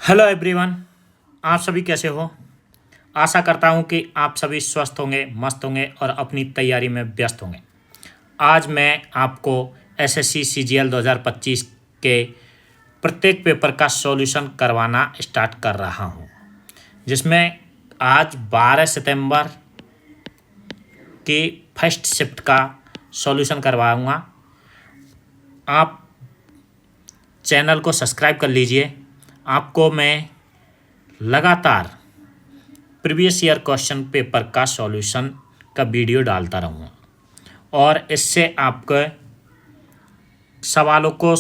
Hello everyone. आप सभी कैसे हो? आशा करता हूं कि आप सभी स्वस्थ होंगे, मस्त होंगे और अपनी तैयारी में व्यस्त होंगे। आज मैं आपको एसएससी सीजीएल 2025 के प्रत्येक पेपर का सॉल्यूशन करवाना स्टार्ट कर रहा हूं, जिसमें आज 12 सितंबर की फर्स्ट शिफ्ट का सॉल्यूशन करवाऊंगा। आप चैनल को सब्सक्राइब कर लीजिए। आपको मैं लगातार प्रीवियस ईयर क्वेश्चन पेपर का सॉल्यूशन का वीडियो डालता रहूँगा और इससे आपके सवालों को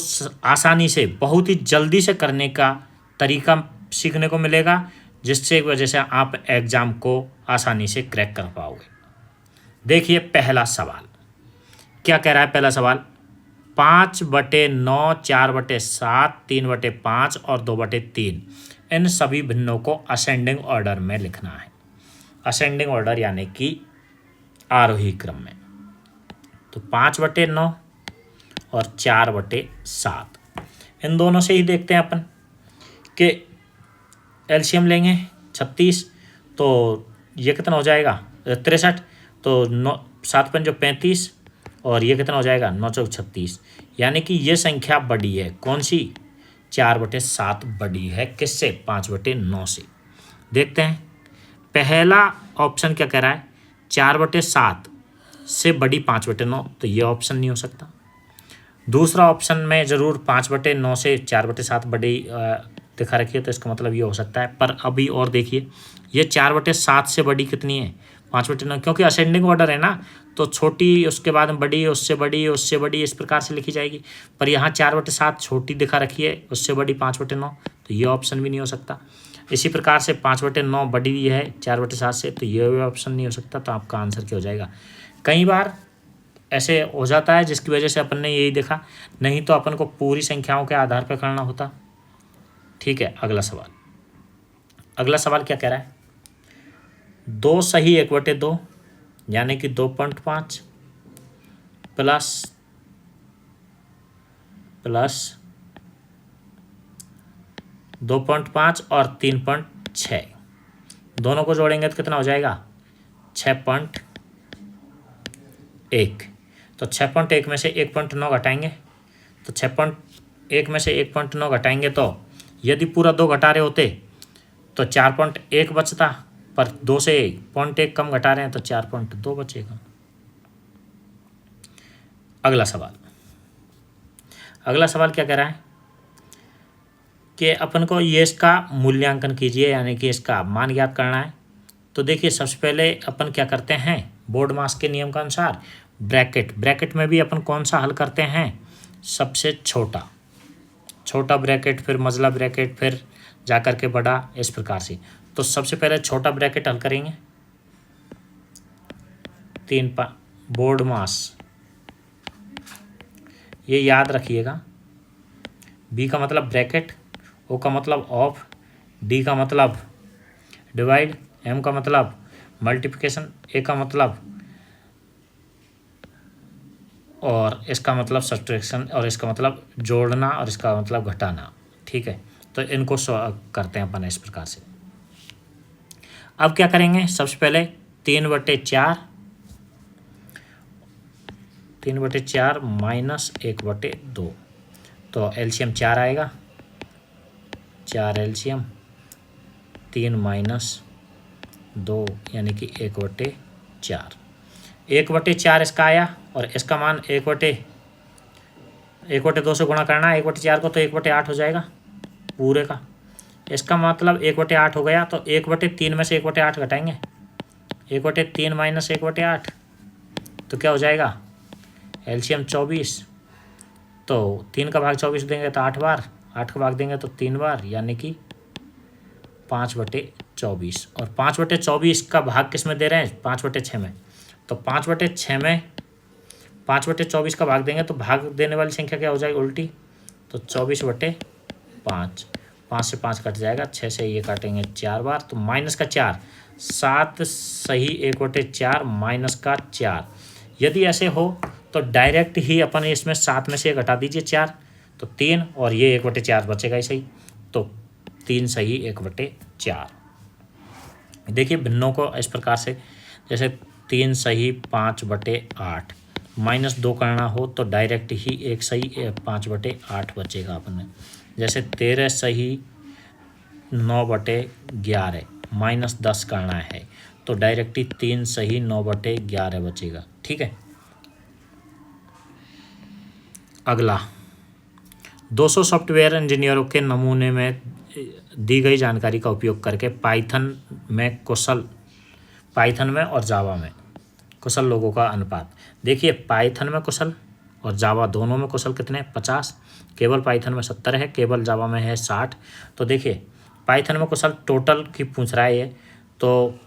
आसानी से बहुत ही जल्दी से करने का तरीका सीखने को मिलेगा, जिससे वजह से आप एग्ज़ाम को आसानी से क्रैक कर पाओगे। देखिए पहला सवाल क्या कह रहा है। पहला सवाल 5/9, 4/7, 3/5 और 2/3 इन सभी भिन्नों को असेंडिंग ऑर्डर में लिखना है। असेंडिंग ऑर्डर यानी कि आरोही क्रम में। तो 5/9 और 4/7 इन दोनों से ही देखते हैं अपन कि एलसीएम लेंगे 36, तो ये कितना हो जाएगा 63। तो 7×5 = 35 और ये कितना हो जाएगा 9×4 = 36। यानी कि ये संख्या बड़ी है। कौन सी? 4/7 बड़ी है। किससे? 5/9 से। देखते हैं पहला ऑप्शन क्या कह रहा है। 4/7 से बड़ी 5/9, तो ये ऑप्शन नहीं हो सकता। दूसरा ऑप्शन में ज़रूर 5/9 से 4/7 बड़ी दिखा रखी है, तो इसका मतलब ये हो सकता है। पर अभी और देखिए, ये 4/7 से बड़ी कितनी है 5/9, क्योंकि असेंडिंग ऑर्डर है ना, तो छोटी उसके बाद में बड़ी, उससे बड़ी, उससे बड़ी, इस प्रकार से लिखी जाएगी। पर यहाँ 4/7 छोटी दिखा रखी है, उससे बड़ी 5/9, तो ये ऑप्शन भी नहीं हो सकता। इसी प्रकार से 5/9 बड़ी है 4/7 से, तो ये भी ऑप्शन नहीं हो सकता। तो आपका आंसर क्या हो जाएगा? कई बार ऐसे हो जाता है जिसकी वजह से अपन ने यही देखा, नहीं तो अपन को पूरी संख्याओं के आधार पर करना होता। ठीक है, अगला सवाल। अगला सवाल क्या कह रहा है। 2 सही 1/2 यानी कि 2.5 प्लस 2.5 और 3.6 दोनों को जोड़ेंगे तो कितना हो जाएगा 6.1। तो 6.1 में से 1.9 घटाएंगे, तो 6.1 में से 1.9 घटाएंगे, तो यदि पूरा 2 घटा रहे होते तो 4.1 बचता, पर 2 से 0.1 कम घटा रहे हैं तो 4.2 बचेगा। अगला सवाल। अगला सवाल क्या कह रहा है कि अपन को ये इसका मूल्यांकन कीजिए, यानी कि इसका मान ज्ञात करना है। तो देखिए सबसे पहले अपन क्या करते हैं, बोर्ड मास के नियम के अनुसार ब्रैकेट में भी अपन कौन सा हल करते हैं, सबसे छोटा ब्रैकेट, फिर मझला ब्रैकेट, फिर जाकर के बड़ा, इस प्रकार से। तो सबसे पहले छोटा ब्रैकेट हल करेंगे। 3 बोर्ड मास, ये याद रखिएगा। बी का मतलब ब्रैकेट, ओ का मतलब ऑफ, डी का मतलब डिवाइड, एम का मतलब मल्टीप्लिकेशन, ए का मतलब और इसका मतलब सब्ट्रैक्शन, और इसका मतलब जोड़ना, और इसका मतलब घटाना। ठीक है, तो इनको करते हैं अपन इस प्रकार से। अब क्या करेंगे, सबसे पहले 3/4 माइनस 1/2, तो एलसीएम 4 आएगा। 4 एलसीएम 3 माइनस 2 यानी कि 1/4। 1/4 इसका आया, और इसका मान 1/2 से गुणा करना है 1/4 को, तो 1/8 हो जाएगा पूरे का। इसका मतलब 1/8 हो गया, तो 1/3 में से 1/8 घटाएंगे, 1/3 माइनस 1/8, तो क्या हो जाएगा एलसीएम 24। तो 3 का भाग 24 देंगे तो 8 बार, 8 का भाग देंगे तो 3 बार, यानी कि 5/24। और 5/24 का भाग किस में दे रहे हैं, 5/6 में। तो 5/6 में 5/24 का भाग देंगे तो भाग देने वाली संख्या क्या हो जाएगी उल्टी, तो 24/5। 5 से 5 कट जाएगा, 6 से ये काटेंगे 4 बार, तो माइनस का 4, 7 सही 1/4 माइनस का 4। यदि ऐसे हो तो डायरेक्ट ही अपन इसमें 7 में से घटा दीजिए 4, तो 3, और ये 1/4 बचेगा ही सही। तो 3 सही 1/4। देखिए भिन्नों को इस प्रकार से, जैसे 3 सही 5/8 -2 करना हो तो डायरेक्ट ही 1 सही 5/8 बचेगा अपने। जैसे 13 सही 9/11 -10 करना है तो डायरेक्ट ही 3 सही 9/11 बचेगा। ठीक है, अगला 200 सॉफ्टवेयर इंजीनियरों के नमूने में दी गई जानकारी का उपयोग करके पाइथन में और जावा में कुशल लोगों का अनुपात। देखिए पाइथन में कुशल और जावा दोनों में कुशल कितने, 50। केवल पाइथन में 70 है, केवल जावा में है 60। तो देखिए पाइथन में कुशल टोटल की पूछ रहा है ये, तो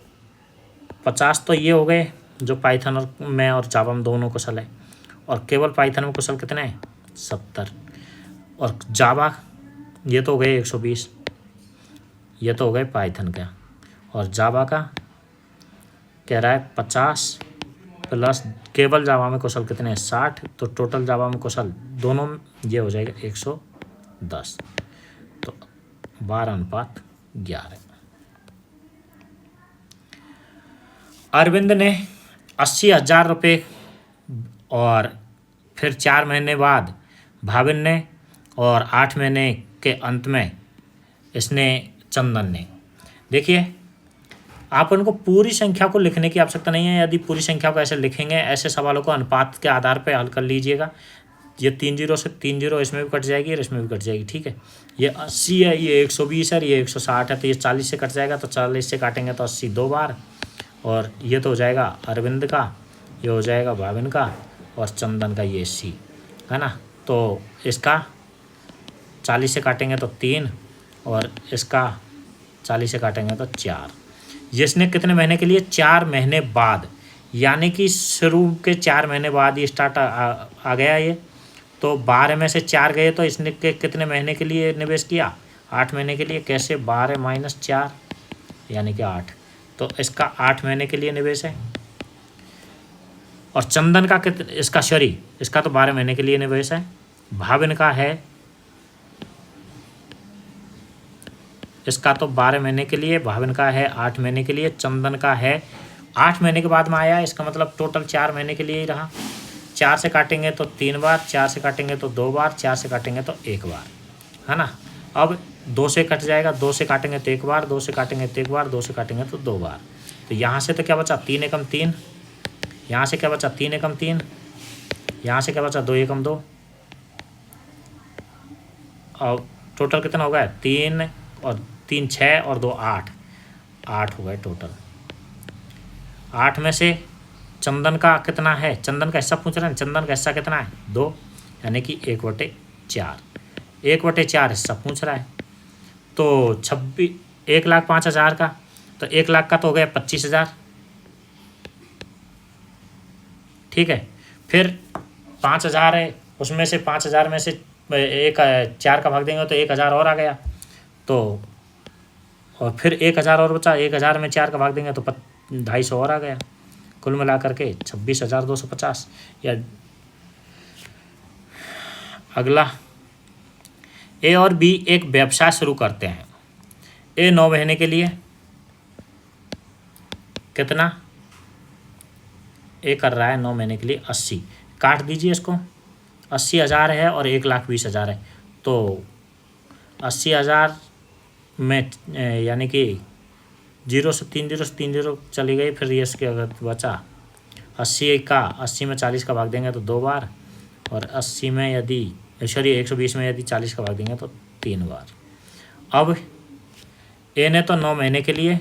50 तो ये हो गए जो पाइथन में और जावा में दोनों कुशल है, और केवल पाइथन में कुशल कितने हैं, 70। और जावा ये तो हो गए 120, ये तो हो गए पाइथन का, और जावा का कह रहा है 50 प्लस केवल जावा में कुशल कितने हैं, 60। तो टोटल जावा में कुशल दोनों में ये हो जाएगा 110। तो 12:11। अरविंद ने 80,000 रुपये और फिर 4 महीने बाद भाविन ने और 8 महीने के अंत में इसने चंदन ने। देखिए आप उनको पूरी संख्या को लिखने की आवश्यकता नहीं है। यदि पूरी संख्या को ऐसे लिखेंगे, ऐसे सवालों को अनुपात के आधार पर हल कर लीजिएगा। ये 3 0 से 3 0 इसमें भी कट जाएगी और इसमें भी कट जाएगी। ठीक है, ये 80 है, ये 120 है, ये 160 है, तो ये 40 से कट जाएगा, तो 40 से काटेंगे तो 80 2 बार, और ये तो हो जाएगा अरविंद का, ये हो जाएगा भाविन का, और चंदन का ये सी है ना। तो इसका 40 से काटेंगे तो 3, और इसका 40 से काटेंगे तो 4। जिसने कितने महीने के लिए, 4 महीने बाद, यानी कि शुरू के 4 महीने बाद ये स्टार्ट आ गया ये, तो 12 में से 4 गए तो इसने कितने महीने के लिए निवेश किया, 8 महीने के लिए। कैसे, 12 - 4 यानी कि 8, तो इसका 8 महीने के लिए निवेश है। और चंदन का इसका इसका तो 12 महीने के लिए निवेश है। भाविन का है, इसका तो 12 महीने के लिए, भाविन का है 8 महीने के लिए, चंदन का है 8 महीने के बाद में आया। इसका मतलब टोटल 4 महीने के लिए ही रहा। 4 से काटेंगे तो 3 बार, 4 से काटेंगे तो 2 बार, 4 से काटेंगे तो 1 बार, है ना। अब 2 से कट जाएगा, 2 से काटेंगे तो 1 बार, 2 से काटेंगे तो 1 बार, 2 से काटेंगे तो 2 बार। तो यहाँ से तो क्या बचा, 3 एकम 3, यहाँ से क्या बचा, 3 एकम 3, यहाँ से क्या बचा, 2 एकम 2, और टोटल कितना हो गया, 3 और 3 6 और 2 8, 8 हो गए टोटल। 8 में से चंदन का कितना है, चंदन का हिस्सा पूछ रहे हैं, चंदन का हिस्सा कितना है, 2, यानी कि 1/4, 1/4 हिस्सा पूछ रहा है। तो 1,05,000 का, तो 1 लाख का तो हो गया 25,000। ठीक है, फिर 5,000 है, उसमें से 5,000 में से 4 का भाग देंगे तो 1,000 और आ गया। तो और फिर 1,000 और बचा, 1,000 में 4 का भाग देंगे तो 250 और आ गया। कुल मिलाकर के 26,250। या अगला, ए और बी एक व्यवसाय शुरू करते हैं। ए 9 महीने के लिए कितना, ए कर रहा है 9 महीने के लिए 80, काट दीजिए इसको, 80,000 है और 1,20,000 है। तो 80,000 में यानी कि 0 से 3 0 चली गई, फिर ये इसके अगर बचा 80 में 40 का भाग देंगे तो 2 बार, और 80 में यदि 120 में यदि 40 का भाग देंगे तो 3 बार। अब ए ने तो 9 महीने के लिए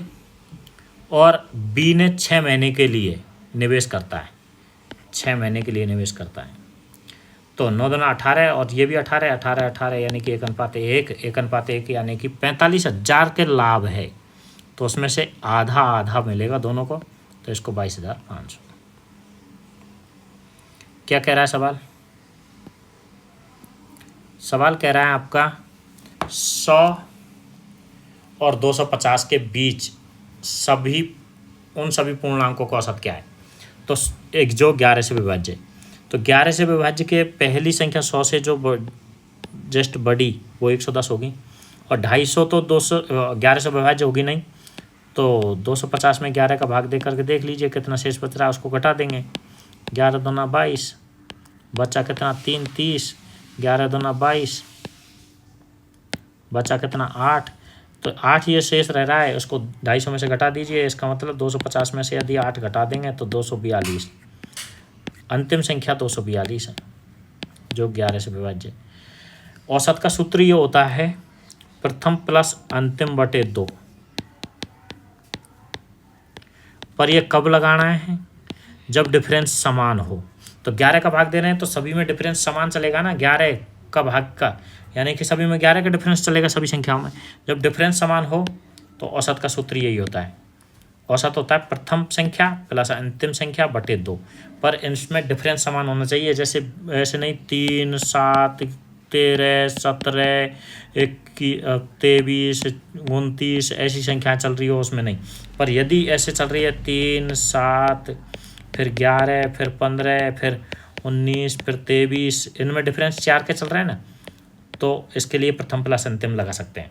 और बी ने 6 महीने के लिए निवेश करता है, 6 महीने के लिए निवेश करता है। तो 9 दूना 18 और ये भी 18, 18 18 यानी कि 1:1 यानी कि 45,000 के लाभ है। तो उसमें से आधा आधा मिलेगा दोनों को, तो इसको 22,500। क्या कह रहा है सवाल, सवाल कह रहा है आपका 100 और 250 के बीच उन सभी पूर्णांकों का औसत क्या है। तो एक जो 11 से विभाज्य, तो 11 से विभाज्य के पहली संख्या 100 से जो जस्ट बड़ी वो 110 होगी, और 250 तो 11 से विभाज्य होगी नहीं, तो 250 में 11 का भाग दे करके देख लीजिए कितना शेष बच रहा है, उसको घटा देंगे। 11 दूना 22, बचा कितना 3 30, 11 दूना 22, बचा कितना 8, तो 8 ये शेष रह रहा है, उसको 250 में से घटा दीजिए। इसका मतलब 250 में से यदि 8 घटा देंगे तो 242, अंतिम संख्या 242 है जो 11 से विभाज्य। औसत का सूत्र ये होता है प्रथम प्लस अंतिम बटे 2, पर ये कब लगाना है, जब डिफरेंस समान हो। तो 11 का भाग दे रहे हैं तो सभी में डिफरेंस समान चलेगा ना, 11 का भाग का, यानी कि सभी में 11 का डिफरेंस चलेगा सभी संख्याओं में। जब डिफरेंस समान हो तो औसत का सूत्र यही होता है। औसत होता है प्रथम संख्या प्लस अंतिम संख्या बटे 2, पर इसमें डिफरेंस समान होना चाहिए। जैसे ऐसे नहीं 3 7 13 17 23 29 ऐसी संख्याएं चल रही हो उसमें नहीं, पर यदि ऐसे चल रही है 3 7 फिर 11 फिर 15 फिर 19 फिर 23, इनमें डिफरेंस 4 के चल रहे हैं ना, तो इसके लिए प्रथम प्लस अंतिम लगा सकते हैं।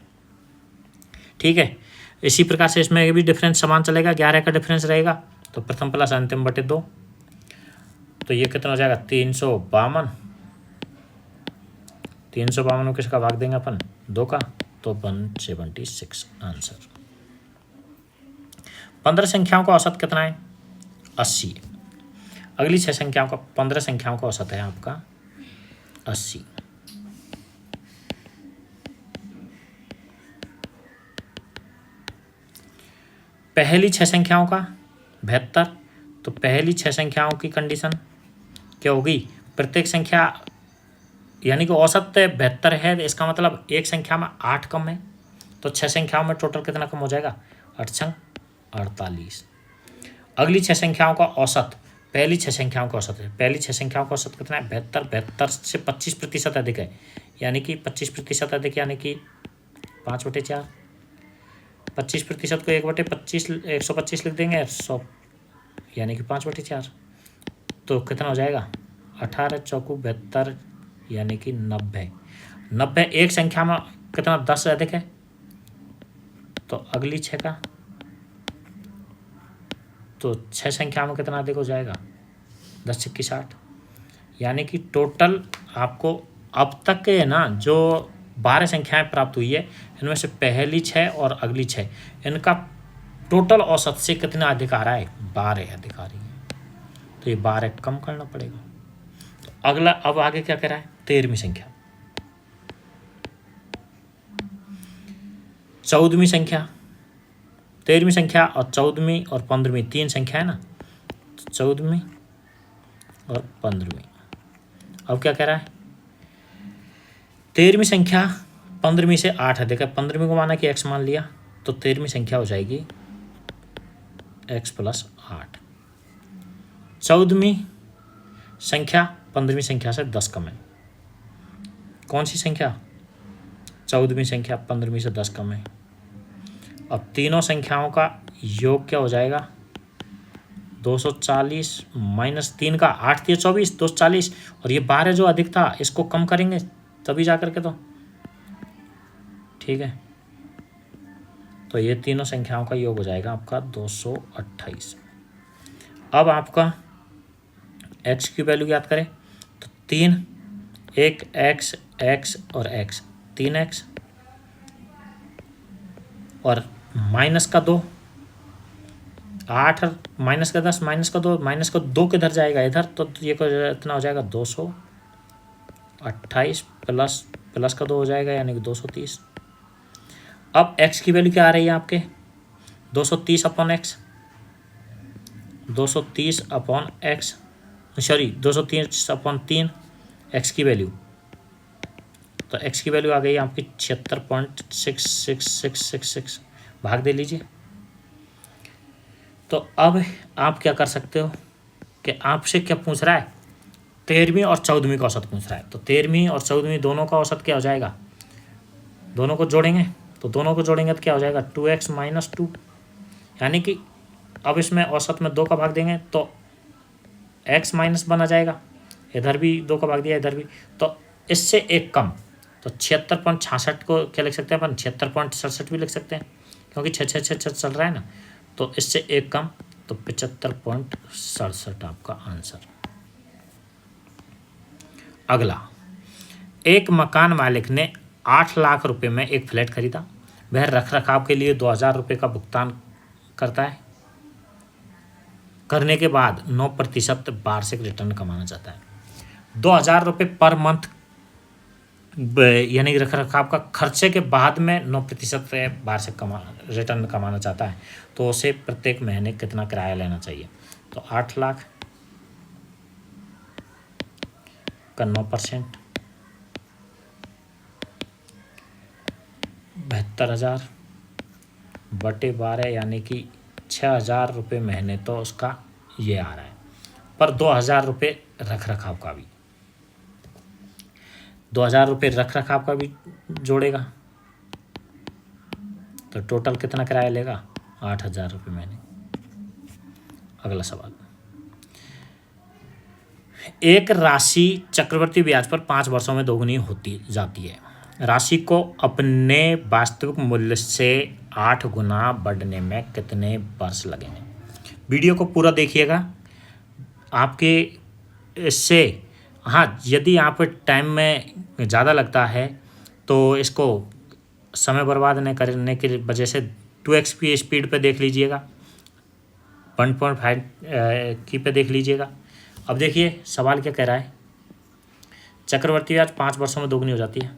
ठीक है, इसी प्रकार से इसमें भी डिफरेंस समान चलेगा, 11 का डिफरेंस रहेगा तो प्रथम प्लस अंतिम बटे 2, तो ये कितना हो जाएगा 352। 352 में किसका भाग देंगे अपन 2 का, तो 176 आंसर। 15 संख्याओं का औसत कितना है 80। अगली 6 संख्याओं का 15 संख्याओं का औसत है आपका 80। पहली 6 संख्याओं का 72, तो पहली 6 संख्याओं की कंडीशन क्या होगी, प्रत्येक संख्या यानी कि औसत 72 है, इसका मतलब एक संख्या में 8 कम है, तो 6 संख्याओं में टोटल कितना कम हो जाएगा 8 48। अगली 6 संख्याओं का औसत, पहली 6 संख्याओं का औसत है, पहली 6 संख्याओं का औसत कितना है 72, 72 से 25% अधिक है, यानी कि 25% अधिक यानी कि 5/4, 25% को 1/25 125 लिख देंगे 100 यानी कि 5/4, तो कितना हो जाएगा 18 चौकू 72 यानी कि 90। 90 एक संख्या में कितना 10 से अधिक है, तो अगली 6 का, तो 6 संख्या में कितना अधिक हो जाएगा 10 6 60, यानी कि टोटल आपको अब तक के ना जो 12 संख्याएं प्राप्त हुई है, इनमें से पहली 6 और अगली 6 इनका टोटल औसत से कितना अधिक आ रहा है 12 अधिक आ रही है, तो ये 12 कम करना पड़ेगा। तो अगला अब आगे क्या कह रहा है 13वीं संख्या, 14वीं संख्या, 13वीं संख्या और 14वीं और 15वीं 3 संख्या है ना, तो 14वीं और 15वीं। अब क्या कह रहा है 13वीं संख्या 15वीं से 8 अधिक है, 15वीं को माना कि x मान लिया, तो 13वीं संख्या हो जाएगी x + 8। 14वीं संख्या 15वीं संख्या से 10 कम है, कौन सी संख्या 14वीं संख्या 15वीं से 10 कम है। अब तीनों संख्याओं का योग क्या हो जाएगा 240 - 3 का 8 × 24 240, और ये 12 जो अधिक था इसको कम करेंगे तभी जा करके, तो ठीक है, तो ये तीनों संख्याओं का योग हो जाएगा आपका 228। अब आपका x की वैल्यू याद करें तो 3 एक x x और x 3x और -2 8 -10 -2 किधर जाएगा इधर, तो ये इतना हो जाएगा 228 प्लस का 2 हो जाएगा यानी कि 230। अब x की वैल्यू क्या आ रही है आपके 230/x 230/x सॉरी 230/3 x की वैल्यू, तो x की वैल्यू आ गई आपकी 76.66666, भाग दे लीजिए। तो अब आप क्या कर सकते हो कि आपसे क्या पूछ रहा है 13वीं और 14वीं का औसत पूछ रहा है, तो 13वीं और 14वीं दोनों का औसत क्या हो जाएगा, दोनों को जोड़ेंगे, तो दोनों को जोड़ेंगे तो क्या हो जाएगा 2x - 2, यानी कि अब इसमें औसत में 2 का भाग देंगे तो x माइनस बना जाएगा, इधर भी 2 का भाग दिया इधर भी, तो इससे एक कम तो 76.66 को क्या लिख सकते हैं अपन, 76.67 भी लिख सकते हैं, क्योंकि 6 चल रहा है ना, तो इससे एक कम, तो 75.67 आपका आंसर। अगला, एक मकान मालिक ने 8 लाख रुपए में एक फ्लैट खरीदा। वह रख रखाव के लिए 2,000 रुपये का भुगतान करता है। करने के बाद 9% वार्षिक रिटर्न कमाना चाहता है। 2,000 रुपये पर मंथ यानी रख रखाव का खर्चे के बाद में 9% वार्षिक रिटर्न कमाना चाहता है, तो उसे प्रत्येक महीने कितना किराया लेना चाहिए। तो 8 लाख का 9% 72,000 बटे 12 यानी कि 6,000 रुपये महीने, तो उसका ये आ रहा है। पर 2,000 रुपये रख रखाव का भी, 2,000 रुपये रख रखाव का भी जोड़ेगा, तो टोटल कितना किराया लेगा, 8,000 रुपये महीने। अगला सवाल, एक राशि चक्रवृद्धि ब्याज पर 5 वर्षों में दोगुनी होती जाती है। राशि को अपने वास्तविक मूल्य से 8 गुना बढ़ने में कितने वर्ष लगेंगे। वीडियो को पूरा देखिएगा, आपके इससे हाँ, यदि आप टाइम में ज़्यादा लगता है तो इसको समय बर्बाद न करने की वजह से 2x की स्पीड पे देख लीजिएगा, 1.5 की पे देख लीजिएगा। अब देखिए सवाल क्या कह रहा है, चक्रवृद्धि ब्याज 5 वर्षों में दोगुनी हो जाती है,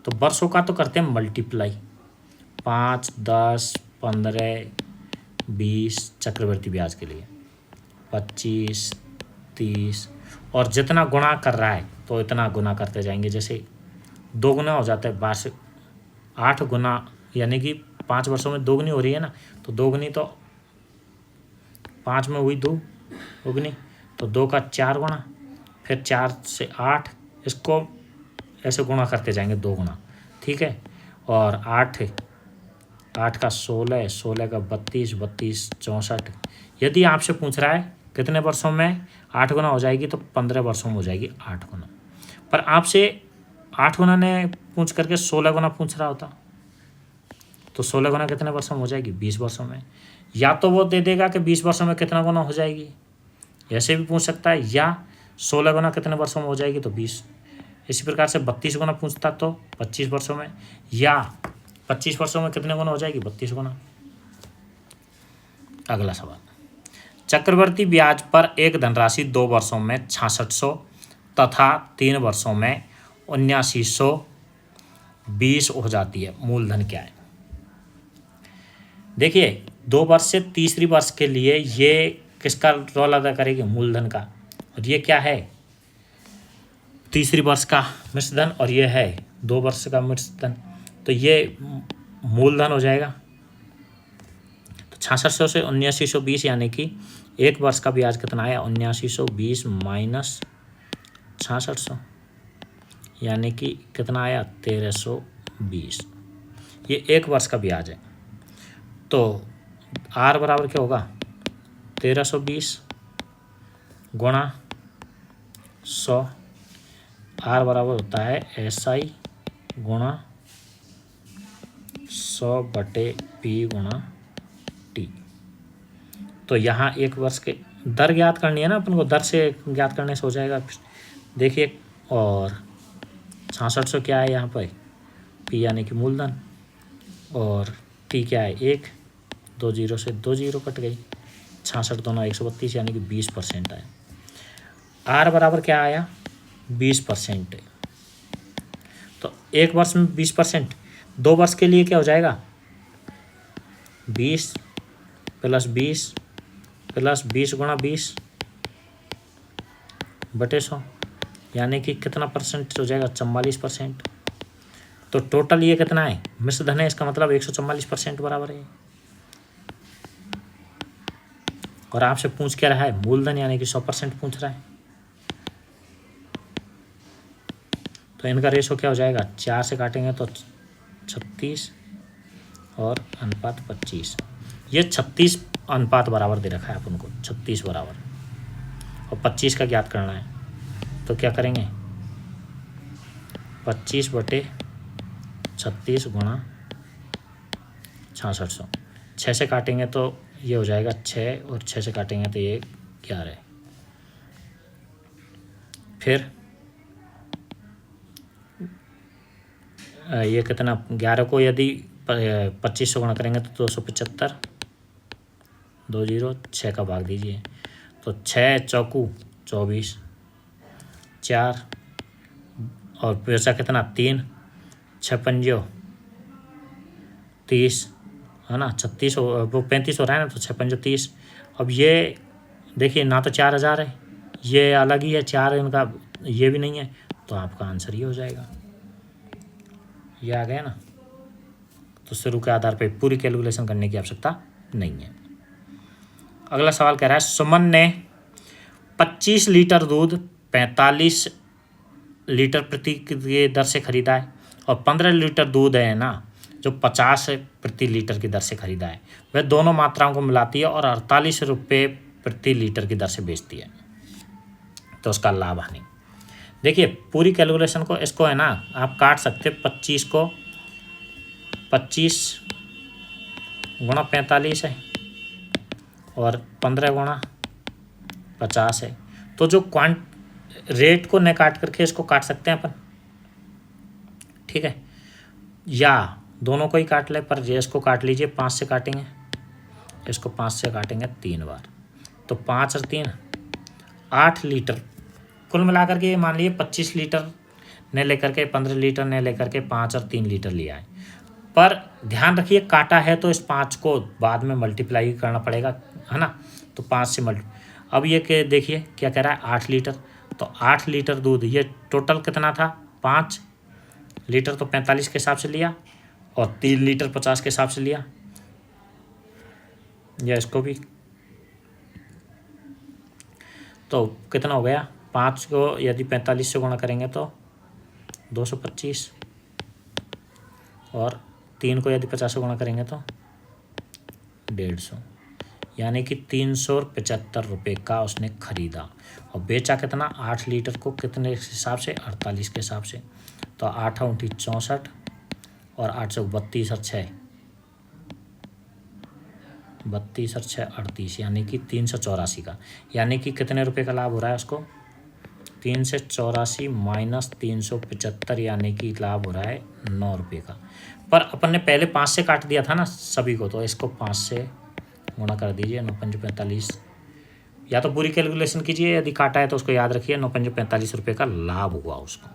तो वर्षों का तो करते हैं मल्टीप्लाई, 5, 10, 15, 20 चक्रवृद्धि ब्याज के लिए, 25, 30, और जितना गुणा कर रहा है तो इतना गुना करते जाएंगे। जैसे 2 गुना हो जाता है वार्षिक, 8 गुना यानी कि 5 वर्षों में दोगुनी हो रही है ना, तो दोगुनी तो 5 में हुई 2 दोगुनी, तो 2 का 4 गुना, फिर 4 से 8, इसको ऐसे गुणा करते जाएंगे 2 गुना, ठीक है। और 8 का 16, 16 का 32, 32 64। यदि आपसे पूछ रहा है कितने वर्षों में 8 गुना हो जाएगी, तो 15 वर्षों में हो जाएगी 8 गुना। पर आपसे 8 गुना ने पूछ करके 16 गुना पूछ रहा होता, तो 16 गुना कितने वर्षों में हो जाएगी, 20 वर्षों में। या तो वो दे देगा कि 20 वर्षों में कितना गुना हो जाएगी, ऐसे भी पूछ सकता है, या 16 गुना कितने वर्षों में हो जाएगी, तो 20। इसी प्रकार से 32 गुना पूछता तो 25 वर्षों में, या 25 वर्षों में कितने गुना हो जाएगी, 32 गुना। अगला सवाल, चक्रवर्ती ब्याज पर एक धनराशि 2 वर्षों में 6600 तथा 3 वर्षों में 7920 हो जाती है। मूलधन क्या है। देखिए 2 वर्ष से तीसरी वर्ष के लिए ये किसका रोल अदा करेगी, मूलधन का। और ये क्या है, तीसरी वर्ष का मिश्रधन, और ये है 2 वर्ष का मिश्रधन, तो ये मूलधन हो जाएगा। तो 6600 से 7920 यानी कि 1 वर्ष का ब्याज कितना आया, 7920 माइनस 6600 यानी कि कितना आया, 1320। ये 1 वर्ष का ब्याज है, तो आर बराबर क्या होगा, 1320 गुणा 100। आर बराबर होता है SI गुणा 100 बटे P गुणा T। तो यहाँ 1 वर्ष के दर ज्ञात करनी है ना अपन को, दर से ज्ञात करने से हो जाएगा। देखिए, और 6600 क्या है यहाँ पर, P यानी कि मूलधन, और T क्या है, 1, 2 जीरो से 2 जीरो कट गई, 66 दोनों 132 यानी कि 20% आया। आर बराबर क्या आया, 20%। तो 1 वर्ष में 20%, 2 वर्ष के लिए क्या हो जाएगा, 20 प्लस 20 प्लस 20 गुणा 20 बटे 100 यानी कि कितना परसेंट हो जाएगा, 44%। तो टोटल ये कितना है, मिश्रधन है, इसका मतलब 144% बराबर है। और आपसे पूछ क्या रहा है, मूलधन यानी कि 100% पूछ रहा है। तो इनका रेशो क्या हो जाएगा, 4 से काटेंगे तो 36 और अनुपात 25। ये 36 अनुपात बराबर दे रखा है अपन को, 36 बराबर, और 25 का ज्ञात करना है। तो क्या करेंगे, 25 बटे 36 गुणा 6600। 6 से काटेंगे तो ये हो जाएगा 6 और 6 से काटेंगे तो ये 11। फिर ये कितना 11 को यदि 2500 गुणा करेंगे तो 275। 2 0 6 का भाग दीजिए तो 6 चौकू 24, 4 और पैसा कितना 3, 6 पंजो 30 है ना, 36 वो 35 हो रहा है ना, तो 6 पंजो 30। अब ये देखिए ना तो 4000 है, ये अलग ही है 4 इनका, ये भी नहीं है, तो आपका आंसर ये हो जाएगा। ये आ गया ना। तो शुरू के आधार पे पूरी कैलकुलेशन करने की आवश्यकता नहीं है। अगला सवाल कह रहा है सुमन ने 25 लीटर दूध 45 लीटर प्रति की दर से खरीदा है और 15 लीटर दूध है ना जो 50 प्रति लीटर की दर से खरीदा है, वह दोनों मात्राओं को मिलाती है और 48 रुपये प्रति लीटर की दर से बेचती है, तो उसका लाभ हानि। देखिए पूरी कैलकुलेशन को इसको है ना आप काट सकते, 25 को 25 गुणा 45 है और 15 गुणा 50 है, तो जो रेट को न काट करके इसको काट सकते हैं अपन, ठीक है, या दोनों को ही काट ले, पर ये इसको काट लीजिए, 5 से काटेंगे, इसको 5 से काटेंगे 3 बार, तो 5 और 3 8 लीटर कुल मिलाकर के मान लीजिए 25 लीटर ने लेकर के 15 लीटर ने लेकर के 5 और 3 लीटर लिया है। पर ध्यान रखिए काटा है तो इस 5 को बाद में मल्टीप्लाई करना पड़ेगा, है ना, तो 5 से अब ये के देखिए क्या कह रहा है 8 लीटर, तो 8 लीटर दूध, ये टोटल कितना था 5 लीटर, तो 45 के हिसाब से लिया और 3 लीटर 50 के हिसाब से लिया, या इसको भी, तो कितना हो गया 5 को यदि 45 से गुणा करेंगे तो 225 और 3 को यदि 50 से गुणा करेंगे तो 150, यानी कि 375 रुपये का उसने खरीदा और बेचा कितना 8 लीटर को कितने के हिसाब से 48 के हिसाब से, तो 8 × 64 और 832 और 6 32 और 6 38, यानी कि 384 का, यानी कि कितने रुपए का लाभ हो रहा है उसको 384 माइनस 375, यानी कि लाभ हो रहा है 9 रुपये का। पर अपन ने पहले 5 से काट दिया था ना सभी को, तो इसको 5 से गुणा कर दीजिए, 9 5 45, या तो पूरी कैलकुलेशन कीजिए, यदि काटा है तो उसको याद रखिए 9 5 45 रुपये का लाभ हुआ उसको।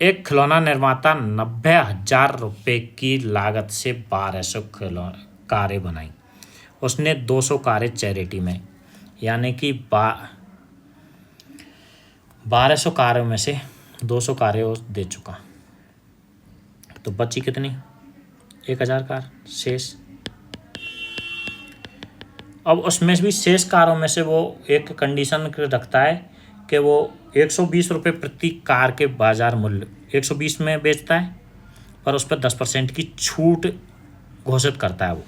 एक खिलौना निर्माता 90,000 रुपये की लागत से 1200 कारें बनाई, उसने 200 कारें चैरिटी में, यानी कि 1200 कारों में से 200 कारें वो दे चुका, तो बची कितनी 1000 कार शेष। अब उसमें भी शेष कारों में से वो एक कंडीशन रखता है कि वो 120 रुपये प्रति कार के बाजार मूल्य 120 में बेचता है, पर उस पर 10% की छूट घोषित करता है, वो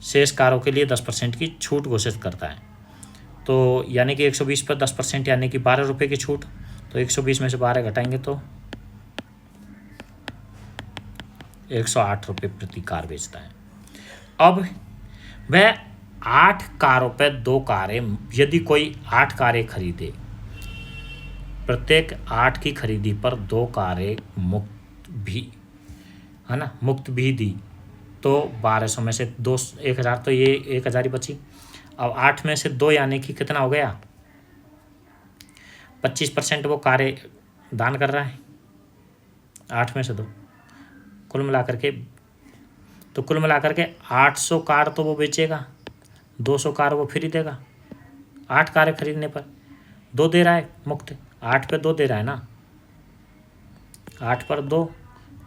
शेष कारों के लिए 10% की छूट घोषित करता है, तो यानी कि 120 पर 10% यानी कि 12 रुपये की छूट, तो 120 में से 12 घटाएंगे तो 108 रुपये प्रति कार बेचता है। अब वह 8 कारों पर 2 कारें, यदि कोई 8 कारें खरीदे, प्रत्येक 8 की खरीदी पर 2 कारें मुक्त भी, है ना, मुक्त भी दी, तो 1200 में से 1000, तो ये 1000 ही बची। अब 8 में से 2 यानी कि कितना हो गया 25% वो कारें दान कर रहा है, 8 में से 2, कुल मिलाकर के, तो कुल मिलाकर के 800 कार तो वो बेचेगा, 200 कार वो फ्री देगा, 8 कारें खरीदने पर 2 दे रहा है मुक्त, 8 पे 2 दे रहा है ना, 8 पर 2,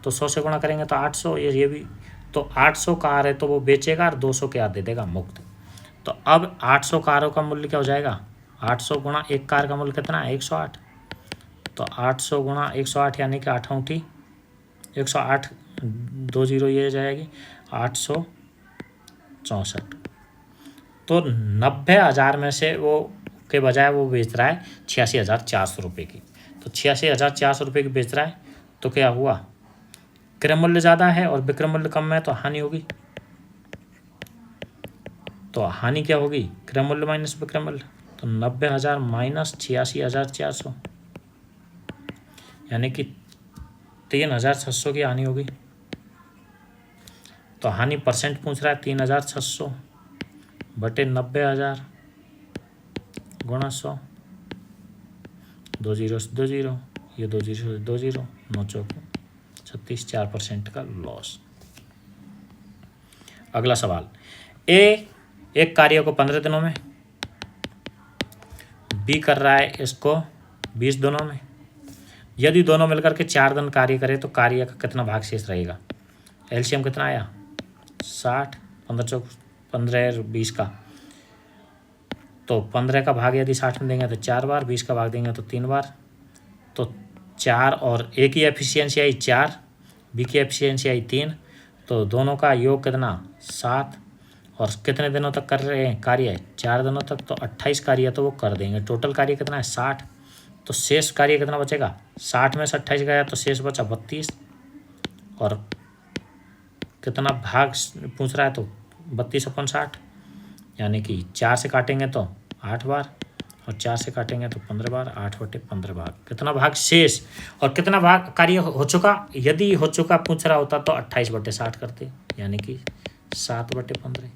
तो 100 से गुणा करेंगे तो 800, ये भी, तो 800 कार है तो वो बेचेगा और 200 क्या दे देगा मुक्त। तो अब 800 कारों का मूल्य क्या हो जाएगा 800 गुणा 1 कार का मूल्य कितना है 108, तो 800 गुणा 108 यानी कि 8 × 108 2 0 ये जाएगी 864, तो 90,000 में से वो के बजाय वो बेच रहा है 86,400 रुपये की, तो 86,400 रुपये की बेच रहा है, तो क्या हुआ, क्रय मूल्य ज़्यादा है और विक्रय मूल्य कम है तो हानि होगी। तो हानि क्या होगी, क्रय मूल्य माइनस विक्रय मूल्य। तो 90,000 माइनस 86,400 यानी कि 3,600 की हानि होगी। तो हानि परसेंट पूछ रहा है, 3,600 बटे 90,000 गुणा 100, 2 जीरो से 2 जीरो, ये 2 जीरो से 2 जीरो, 9 चौक 36, 4% का लॉस। अगला सवाल, ए एक कार्य को 15 दिनों में, बी कर रहा है इसको 20 दिनों में। यदि दोनों मिलकर के 4 दिन कार्य करे तो कार्य का कितना भाग शेष रहेगा। एलसीएम कितना आया, 60, 15 चौक 15 20 का। तो 15 का भाग यदि 60 में देंगे तो 4 बार, 20 का भाग देंगे तो 3 बार। तो 4 और ए की एफिशिएंसी आई 4, बी की एफिशिएंसी आई 3, तो दोनों का योग कितना 7। और कितने दिनों तक कर रहे हैं कार्य, 4 दिनों तक। तो 28 कार्य तो वो कर देंगे। टोटल कार्य कितना है 60, तो शेष कार्य कितना बचेगा, 60 में से 28 गया तो शेष बचा 32। और कितना भाग पूछ रहा है तो 32/60, यानी कि 4 से काटेंगे तो 8 बार और 4 से काटेंगे तो 15 बार, 8/15 भाग। कितना भाग शेष और कितना भाग कार्य हो चुका, यदि हो चुका पूछ रहा होता तो 28/60 करते, यानी कि 7/15।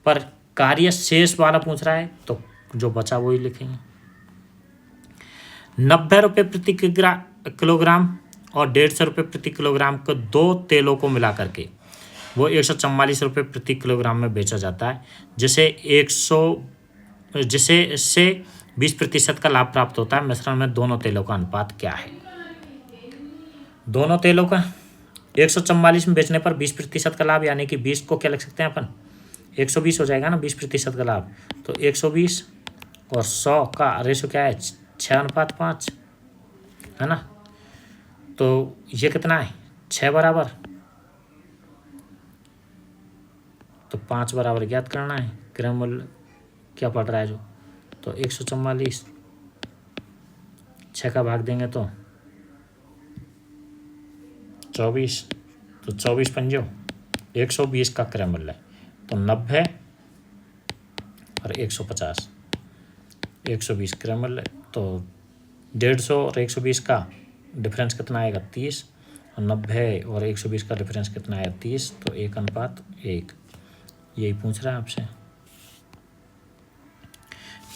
पर कार्य शेष वाला पूछ रहा है तो जो बचा वही लिखेंगे। 90 रुपये प्रति किलोग्राम और 150 रुपये प्रति किलोग्राम को 2 तेलों को मिला करके वो 144 रुपये प्रति किलोग्राम में बेचा जाता है, जिसे इससे 20% का लाभ प्राप्त होता है। मिश्रण में दोनों तेलों का अनुपात क्या है। दोनों तेलों का 144 में बेचने पर 20% का लाभ, यानी कि 20 को क्या लिख सकते हैं अपन, 120 हो जाएगा ना 20% का लाभ। तो 120 और 100 का रेशो क्या है, 6:5 है ना। तो ये कितना है 6 बराबर, तो 5 बराबर ज्ञात करना है। क्रय मूल्य क्या पड़ रहा है जो, तो 144, 6 का भाग देंगे तो 24, तो 24 पंजो 120 का क्रय मूल्य है। तो 90 और 150, 120 क्रय मूल्य, तो 150 और 120 का डिफरेंस कितना आएगा 30, और 90 और 120 का डिफरेंस कितना आएगा 30, तो 1:1। यही पूछ रहा है आपसे।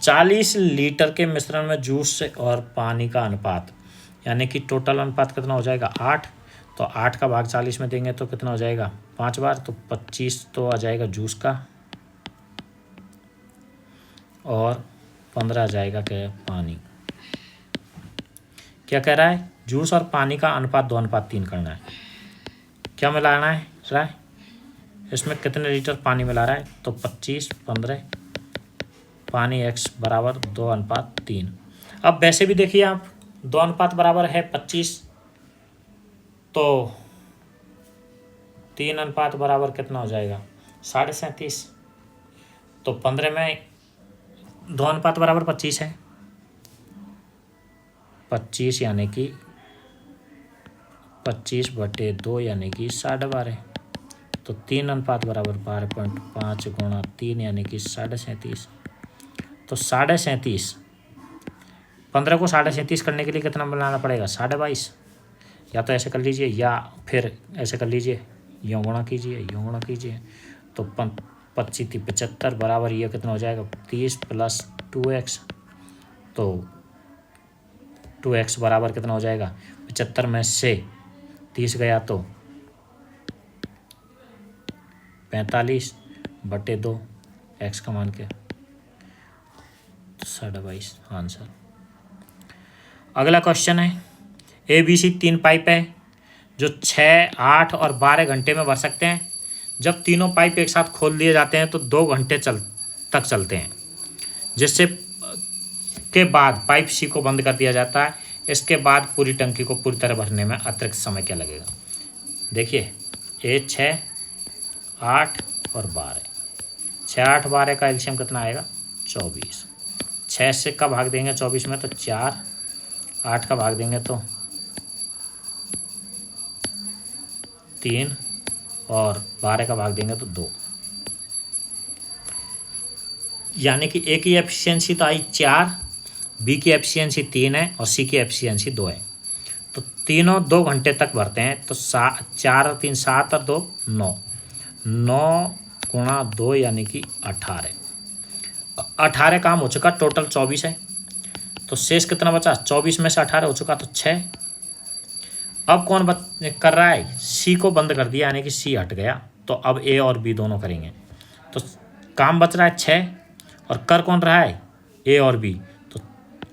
40 लीटर के मिश्रण में जूस और पानी का अनुपात, यानी कि टोटल अनुपात कितना हो जाएगा 8। तो 8 का भाग 40 में देंगे तो कितना हो जाएगा 5 बार, तो 25 तो आ जाएगा जूस का और 15 आ जाएगा क्या पानी। क्या कह रहा है, जूस और पानी का अनुपात 2:3 करना है। क्या मिलाना है इसमें कितने लीटर पानी मिला रहा है, तो 25, 15 पानी x बराबर 2:3। अब वैसे भी देखिए आप 2 बराबर है 25, तो 3 बराबर कितना हो जाएगा 37.5। तो 15 में 2 बराबर 25 है, 25 यानी कि 25/2 यानी कि 12.5। तो 3 बराबर 12.5 गुणा 3 यानी कि 37.5। तो 37.5, 15 को 37.5 करने के लिए कितना बनाना पड़ेगा 22.5। या तो ऐसे कर लीजिए या फिर ऐसे कर लीजिए, यूँ गुणा कीजिए। तो 25 75 बराबर ये कितना हो जाएगा 30 + 2x। तो 2x बराबर कितना हो जाएगा 75 में से 30 गया तो 45/2, x का मान क्या 22.5 आंसर। अगला क्वेश्चन है, ABC 3 पाइप है जो 6, 8 और 12 घंटे में भर सकते हैं। जब तीनों पाइप एक साथ खोल दिए जाते हैं तो 2 घंटे तक चलते हैं, जिससे के बाद पाइप सी को बंद कर दिया जाता है। इसके बाद पूरी टंकी को पूरी तरह भरने में अतिरिक्त समय क्या लगेगा। देखिए ये 6, 8 और 12, 6, 8, 12 का एलसीएम कितना आएगा 24। 6 से का भाग देंगे 24 में तो 4, 8 का भाग देंगे तो 3 और 12 का भाग देंगे तो 2, यानी कि ए की एफिशिएंसी तो आई 4, बी की एफिशिएंसी 3 है और सी की एफिशिएंसी 2 है। तो तीनों 2 घंटे तक भरते हैं। तो 4 और 3 7 और 2 9, 9 गुणा 2 यानी कि 18। 18 काम हो चुका, टोटल 24 है। तो शेष कितना बचा? 24 में से 18 हो चुका तो 6। अब कौन कर रहा है? सी को बंद कर दिया, यानी कि सी हट गया। तो अब ए और बी दोनों करेंगे। तो काम बच रहा है 6 और कर कौन रहा है? ए और बी। तो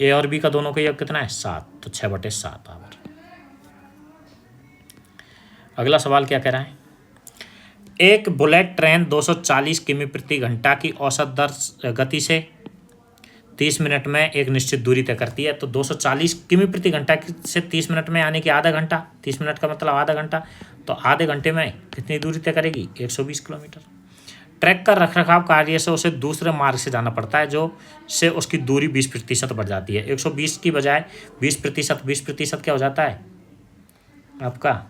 ए और बी का दोनों का योग कितना है? 7। तो 6/7 आवर। अगला सवाल क्या कह रहा है? एक बुलेट ट्रेन 240 किमी प्रति घंटा की औसत गति से 30 मिनट में एक निश्चित दूरी तय करती है। तो 240 किमी प्रति घंटा से 30 मिनट में, यानी कि आधा घंटा। 30 मिनट का मतलब आधा घंटा। तो आधे घंटे में कितनी दूरी तय करेगी? 120 किलोमीटर। ट्रैक का रखरखाव कार्य से उसे दूसरे मार्ग से जाना पड़ता है, जो से उसकी दूरी 20% बढ़ जाती है। 120 की बजाय 20%, 20% क्या हो जाता है आपका?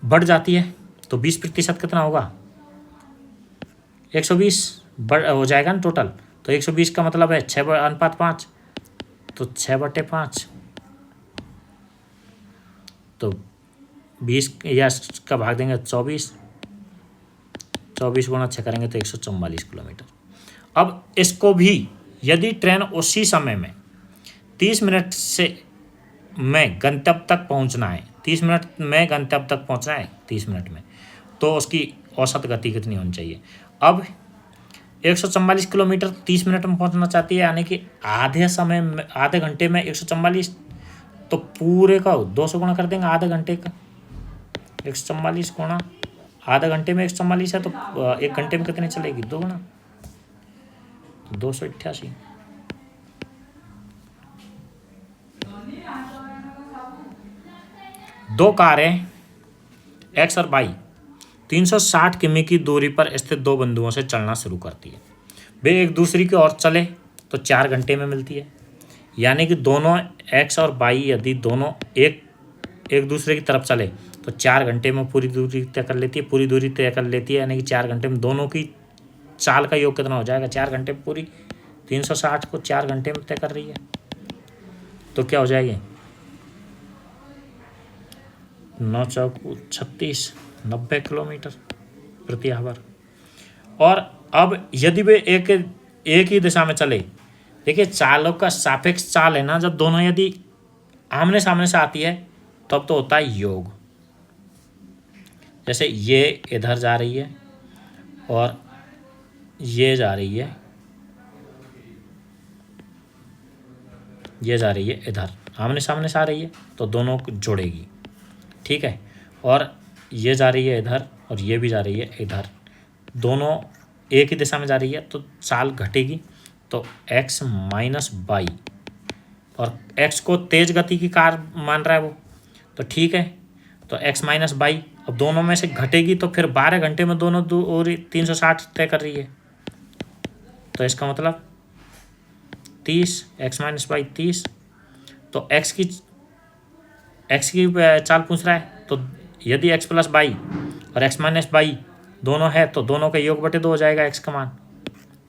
बढ़ जाती है। तो 20% कितना होगा? 120 बढ़ हो जाएगा ना टोटल। तो 120 का मतलब है 6:5। तो 6/5। तो 20 या का भाग देंगे 24। 24 गुणा 6 करेंगे तो 144 किलोमीटर। अब इसको भी यदि ट्रेन उसी समय में 30 मिनट से में गंतव्य तक पहुंचना है, 30 मिनट में गंतव्य तक पहुंचना है 30 मिनट में, तो उसकी औसत गति कितनी होनी चाहिए? अब 144 किलोमीटर 30 मिनट में पहुंचना चाहती है, यानी कि आधे समय में, आधे घंटे में 144। तो पूरे का 200 गुणा कर देंगे आधे घंटे का। 144 गुणा आधे घंटे में 144 है, तो 1 घंटे में कितनी चलेगी? 2 गुणा। तो 288। दो कारें एक्स और वाई 360 किमी की दूरी पर स्थित दो बिंदुओं से चलना शुरू करती है। वे एक दूसरे की ओर चले तो 4 घंटे में मिलती है। यानी कि दोनों एक्स और वाई यदि दोनों एक दूसरे की तरफ चले तो 4 घंटे में पूरी दूरी तय कर लेती है। पूरी दूरी तय कर लेती है, यानी कि 4 घंटे में दोनों की चाल का योग कितना हो जाएगा? 4 घंटे में पूरी 360 को 4 घंटे में तय कर रही है, तो क्या हो जाएगी? 9 चौक 36, 90 किलोमीटर प्रति आवर। और अब यदि वे एक ही दिशा में चले, देखिए चालों का सापेक्ष चाल है ना, जब दोनों यदि आमने सामने से आती है तब तो होता है योग। जैसे ये इधर जा रही है और ये जा रही है, ये जा रही है इधर, आमने सामने से आ रही है तो दोनों को जोड़ेगी, ठीक है। और ये जा रही है इधर और ये भी जा रही है इधर, दोनों एक ही दिशा में जा रही है तो चाल घटेगी। तो x माइनस वाई, और x को तेज गति की कार मान रहा है वो, तो ठीक है। तो x माइनस वाई अब दोनों में से घटेगी, तो फिर 12 घंटे में दोनों दूरी 360 तय कर रही है। तो इसका मतलब 30, x माइनस वाई 30। तो x की चाल पूछ रहा है, तो यदि x प्लस वाई और x माइनस वाई दोनों है तो दोनों का योग बटे 2 हो जाएगा x का मान,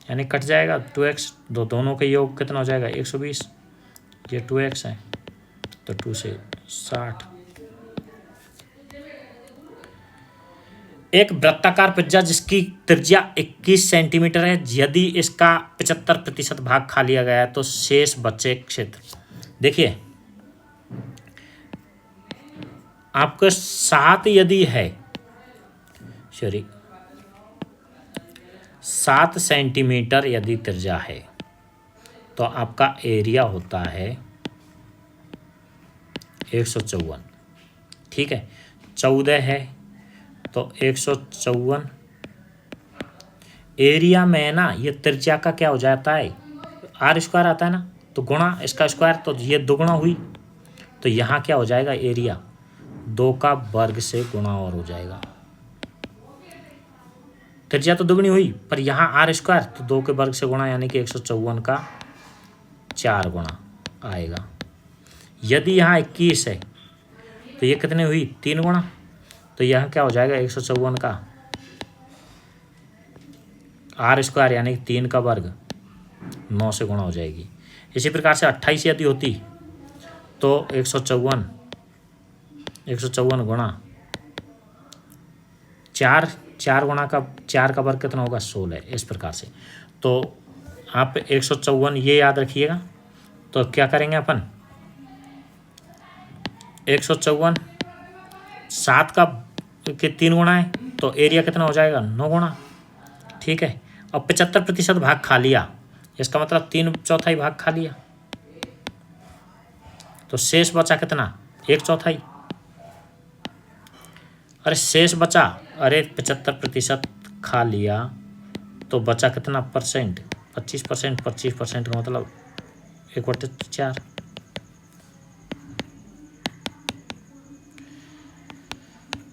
यानी कट जाएगा 2x। दोनों का योग कितना हो जाएगा? 120। ये 2x है तो 2 से 60। एक वृत्ताकार पिज्जा जिसकी त्रिज्या 21 सेंटीमीटर है, यदि इसका 75% भाग खा लिया गया है तो शेष बचे क्षेत्र। देखिए आपका 7 यदि है, सॉरी 7 सेंटीमीटर यदि त्रिज्या है तो आपका एरिया होता है 154, ठीक है। 14 है तो 154 एरिया में ना, ये त्रिज्या का क्या हो जाता है? r² आता है ना, तो गुणा इसका स्क्वायर, तो ये दोगुना हुई। तो यहाँ क्या हो जाएगा? एरिया 2 का वर्ग से गुणा और हो जाएगा। त्रिज्या तो दुगनी हुई, पर यहाँ r² तो 2 के वर्ग से गुणा, यानी कि 154 का 4 गुणा आएगा। यदि यहाँ 21 है तो ये कितनी हुई 3 गुणा, तो यहाँ क्या हो जाएगा 154 का r² यानी 3 का वर्ग 9 से गुणा हो जाएगी। इसी प्रकार से 28 यदि होती तो 154 गुणा 4 गुणा का 4 का वर्ग कितना होगा 16। इस प्रकार से तो आप 154 ये याद रखिएगा। तो क्या करेंगे अपन 154 7 का के 3 गुणा है तो एरिया कितना हो जाएगा 9 गुणा। ठीक है, अब 75% भाग खा लिया, इसका मतलब 3/4 भाग खा लिया, तो शेष बचा कितना 1/4। अरे शेष बचा, अरे 75% खा लिया तो बचा कितना परसेंट 25%। 25% का मतलब 1/4।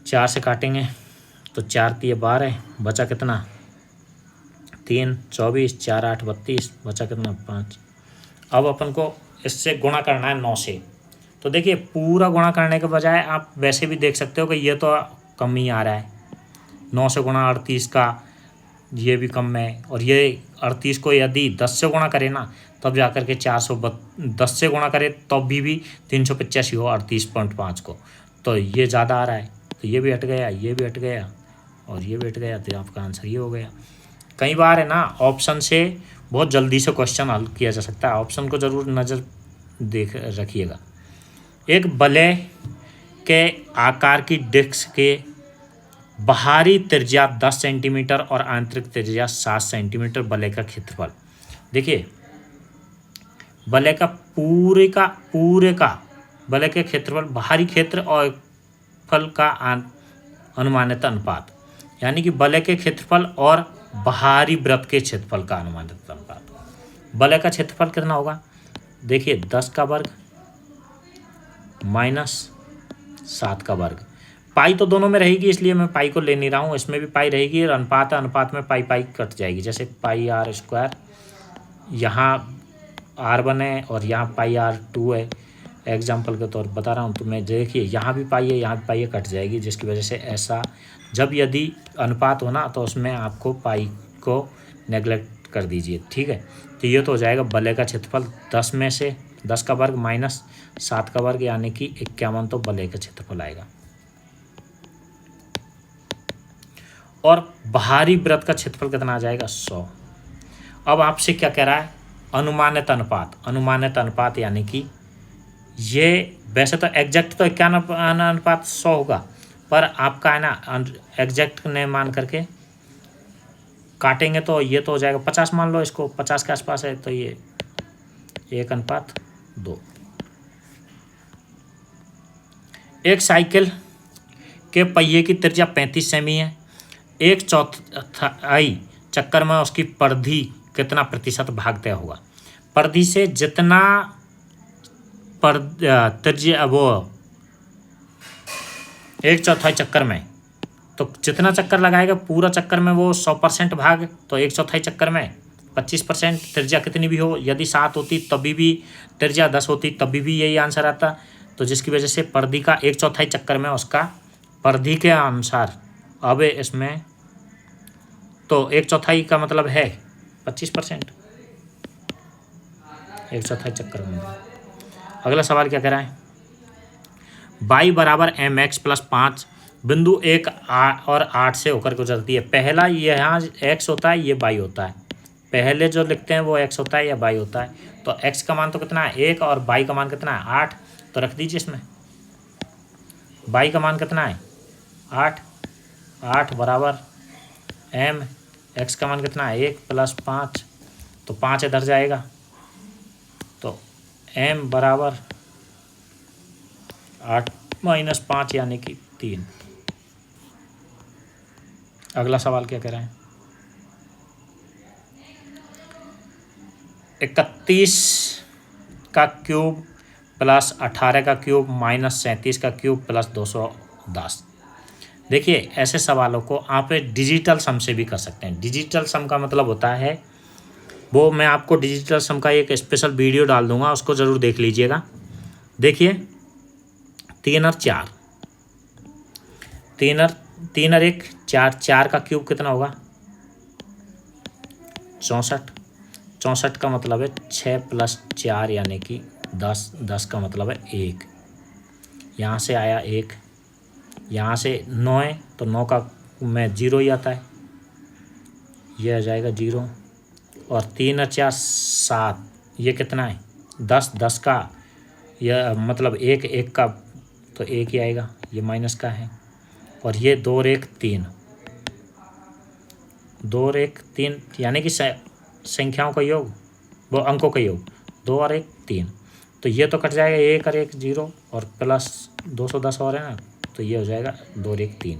4 से काटेंगे तो 4 × 3 = 12, बचा कितना 3 24, 4 8 32, बचा कितना 5। अब अपन को इससे गुणा करना है 9 से। तो देखिए पूरा गुणा करने के बजाय आप वैसे भी देख सकते हो कि ये तो कम ही आ रहा है। 9 से गुणा 38 का ये भी कम है, और ये 38 को यदि 10 से गुणा करें ना तब जाकर के 10 से गुणा करें तब भी 385 हो 38.5 को, तो ये ज़्यादा आ रहा है। तो ये भी हट गया, ये भी हट गया और ये भी हट गया, तो आपका आंसर ये हो गया। कई बार है ना ऑप्शन से बहुत जल्दी से क्वेश्चन हल किया जा सकता है, ऑप्शन को ज़रूर नज़र देख रखिएगा। एक वलय के आकार की डिस्क के बाहरी त्रिज्या 10 सेंटीमीटर और आंतरिक त्रिज्या 7 सेंटीमीटर, वलय का क्षेत्रफल। देखिए वलय का पूरे का वलय के क्षेत्रफल, बाहरी क्षेत्र और फल का अनुमानित अनुपात, यानी कि वलय के क्षेत्रफल और बाहरी वृत्त के क्षेत्रफल का अनुमानित अनुपात। वलय का क्षेत्रफल कितना होगा, देखिए 10 का वर्ग -7 का वर्ग। पाई तो दोनों में रहेगी इसलिए मैं पाई को ले नहीं रहा हूँ, इसमें भी पाई रहेगी और अनुपात में पाई कट जाएगी। जैसे πr², यहाँ r1 है और यहाँ πr2 है, एग्जाम्पल के तौर पर बता रहा हूँ। तो मैं देखिए यहाँ भी पाई है, यहाँ भी पाई है, कट जाएगी, जिसकी वजह से ऐसा जब यदि अनुपात होना तो उसमें आपको पाई को नेगलेक्ट कर दीजिए। ठीक है, तो ये तो हो जाएगा वलय का क्षेत्रफल 10 में से 10 का वर्ग -7 का वर्ग यानी कि 51, तो वलय का क्षेत्रफल आएगा। और बाहरी वृत्त का क्षेत्रफल कितना आ जाएगा 100। अब आपसे क्या कह रहा है अनुमानित अनुपात। अनुमानित अनुपात यानी कि ये वैसे तो एग्जैक्ट तो 51:100 होगा, पर आपका है ना एग्जैक्ट ने मान करके काटेंगे तो ये तो हो जाएगा 50, मान लो इसको 50 के आसपास है, तो ये 1:2। एक साइकिल के पहिए की त्रिज्या 35 सेमी है, 1/4 चक्कर में उसकी परिधि कितना प्रतिशत भाग तय होगा। परिधि से जितना त्रिज्या वो 1/4 चक्कर में, तो जितना चक्कर लगाएगा पूरा चक्कर में वो 100% भाग, तो 1/4 चक्कर में 25%। त्रिज्या कितनी भी हो, यदि 7 होती तभी भी, त्रिज्या 10 होती तभी भी यही आंसर आता। तो जिसकी वजह से परिधि का 1/4 चक्कर में उसका परिधि के अनुसार, अब इसमें तो 1/4 का मतलब है 25%, 1/4 चक्कर में। अगला सवाल क्या कह रहा है, y = mx + 5 बिंदु 1 और 8 से होकर गुजरती है। पहला यहाँ x होता है, ये y होता है। पहले जो लिखते हैं वो x होता है या y होता है। तो x का मान तो कितना है 1 और y का मान कितना है 8, तो रख दीजिए इसमें। y का मान कितना है 8 बराबर m, x का मान कितना है 1 + 5, तो 5 इधर जाएगा, तो m बराबर 8 - 5 यानी कि 3। अगला सवाल क्या कह रहे हैं, 31 का क्यूब + 18 का क्यूब - 37 का क्यूब + 210। देखिए ऐसे सवालों को आप डिजिटल सम से भी कर सकते हैं। डिजिटल सम का मतलब होता है, वो मैं आपको डिजिटल सम का एक स्पेशल वीडियो डाल दूंगा, उसको ज़रूर देख लीजिएगा। देखिए 3 और 4, 3 और 1 4, 4 का क्यूब कितना होगा 64, 64 का मतलब है 6 + 4 यानी कि 10, 10 का मतलब है 1, यहाँ से आया 1, यहाँ से 9 है तो 9 का में 0 ही आता है, ये आ जाएगा 0, और 3 और 4 7, ये कितना है 10, 10 का यह मतलब 1, 1 का तो 1 ही आएगा, ये माइनस का है, और ये 2 और 1 3, 2 और 1 3 यानी कि संख्याओं का योग, वो अंकों का योग, 2 और 1 3, तो ये तो कट जाएगा 1 और 1 0 और प्लस 210 और है ना, तो ये हो जाएगा 2 और 1 3,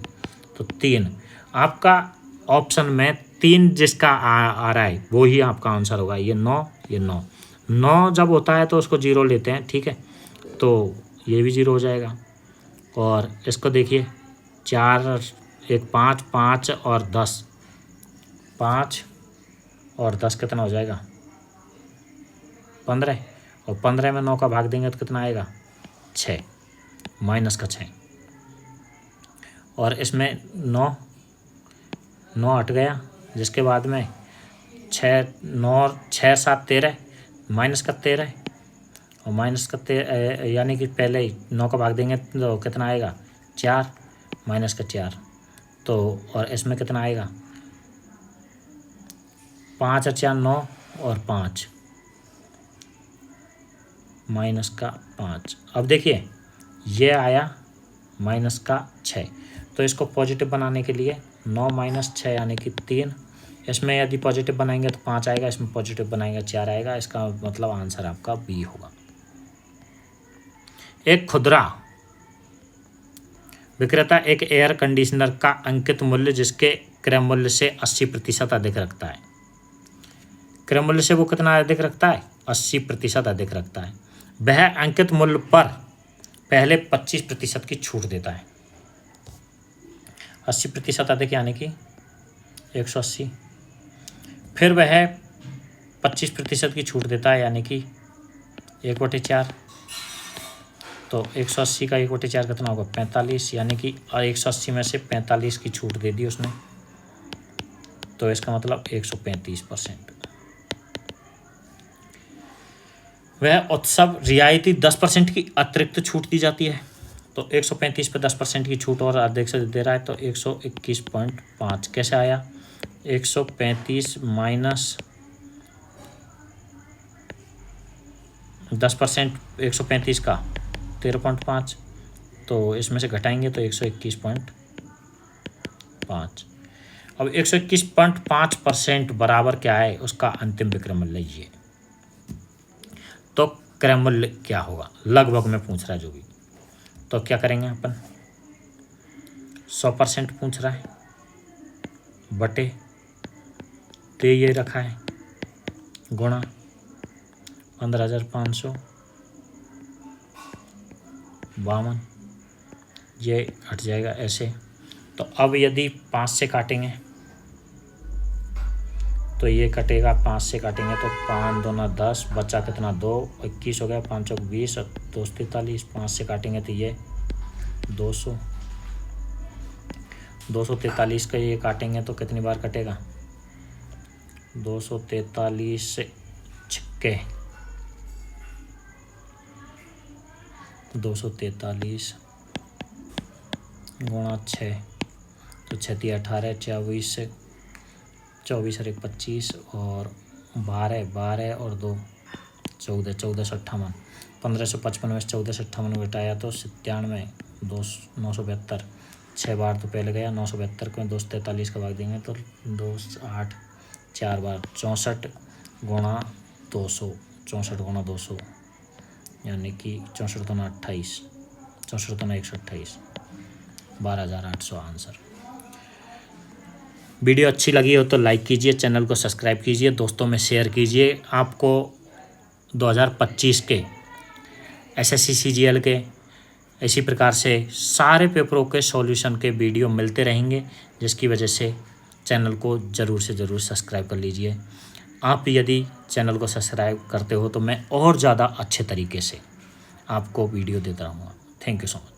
तो 3 आपका ऑप्शन में 3 जिसका आ रहा है वो ही आपका आंसर होगा। ये 9, ये 9, 9 जब होता है तो उसको 0 लेते हैं, ठीक है, तो ये भी 0 हो जाएगा। और इसको देखिए 4 1 5, 5 और 10, 5 और 10 कितना हो जाएगा 15, और 15 में 9 का भाग देंगे तो कितना आएगा 6, माइनस का 6, और इसमें 9 हट गया, जिसके बाद में 6 9 और 6 7 13, माइनस का 13, और माइनस का 13 यानी कि पहले ही 9 का भाग देंगे तो कितना आएगा 4, माइनस का 4, तो और इसमें कितना आएगा 5 और 4 9 और 5, माइनस का 5। अब देखिए ये आया माइनस का 6, तो इसको पॉजिटिव बनाने के लिए 9 - 6 यानी कि 3, इसमें यदि पॉजिटिव बनाएंगे तो 5 आएगा, इसमें पॉजिटिव बनाएंगे 4 आएगा, इसका मतलब आंसर आपका बी होगा। एक खुदरा विक्रेता एक एयर कंडीशनर का अंकित मूल्य जिसके क्रय मूल्य से 80% अधिक रखता है, क्रय मूल्य से वो कितना अधिक रखता है 80% अधिक रखता है, वह अंकित मूल्य पर पहले 25% की छूट देता है। 80% अधिक यानी कि 180, फिर वह 25% की छूट देता है यानी कि 1/4, तो 180 का 1/4 कितना होगा 45, यानी कि 180 में से 45 की छूट दे दी उसने, तो इसका मतलब 135%। वह उत्सव रियायती 10% की अतिरिक्त छूट दी जाती है, तो 135 पे 10% की छूट और अधिक से दे रहा है, तो 121.5 कैसे आया 135 माइनस 10% 135 का 13.5, तो इसमें से घटाएंगे तो 121.5। अब 121.5% बराबर क्या है उसका अंतिम विक्रय मूल्य, ये तो क्रय मूल्य क्या होगा लगभग में पूछ रहा है जो भी, तो क्या करेंगे अपन 100% पूछ रहा है बटे दे ये रखा है गुणा 15,552, ये हट जाएगा ऐसे। तो अब यदि 5 से काटेंगे तो ये कटेगा, 5 से काटेंगे तो 5 दूना 10, बचा कितना 2 21 हो गया, 5 चौक 20 और 2 43, 5 से काटेंगे तो ये 200, 243 का ये काटेंगे तो कितनी बार कटेगा 243 से छक्के 243 गुणा 6, तो 6 18, 24 से 24 और 1 25 और 12 और 2 14, 14 से 58, 1555 में 14 से 58 घटाया तो 97, 972, 6 बार तो पहले गया, 972 को 243 का भाग देंगे तो 2 8 4 बार 64 गुणा 200, 64 गुणा 200 यानी कि 64 दूना 28, 64 दूना 128, 12,800 आंसर। वीडियो अच्छी लगी हो तो लाइक कीजिए, चैनल को सब्सक्राइब कीजिए, दोस्तों में शेयर कीजिए। आपको 2025 के एसएससी सीजीएल के इसी प्रकार से सारे पेपरों के सॉल्यूशन के वीडियो मिलते रहेंगे, जिसकी वजह से चैनल को ज़रूर से ज़रूर सब्सक्राइब कर लीजिए। आप यदि चैनल को सब्सक्राइब करते हो तो मैं और ज़्यादा अच्छे तरीके से आपको वीडियो देता रहूँगा। Thank you so much.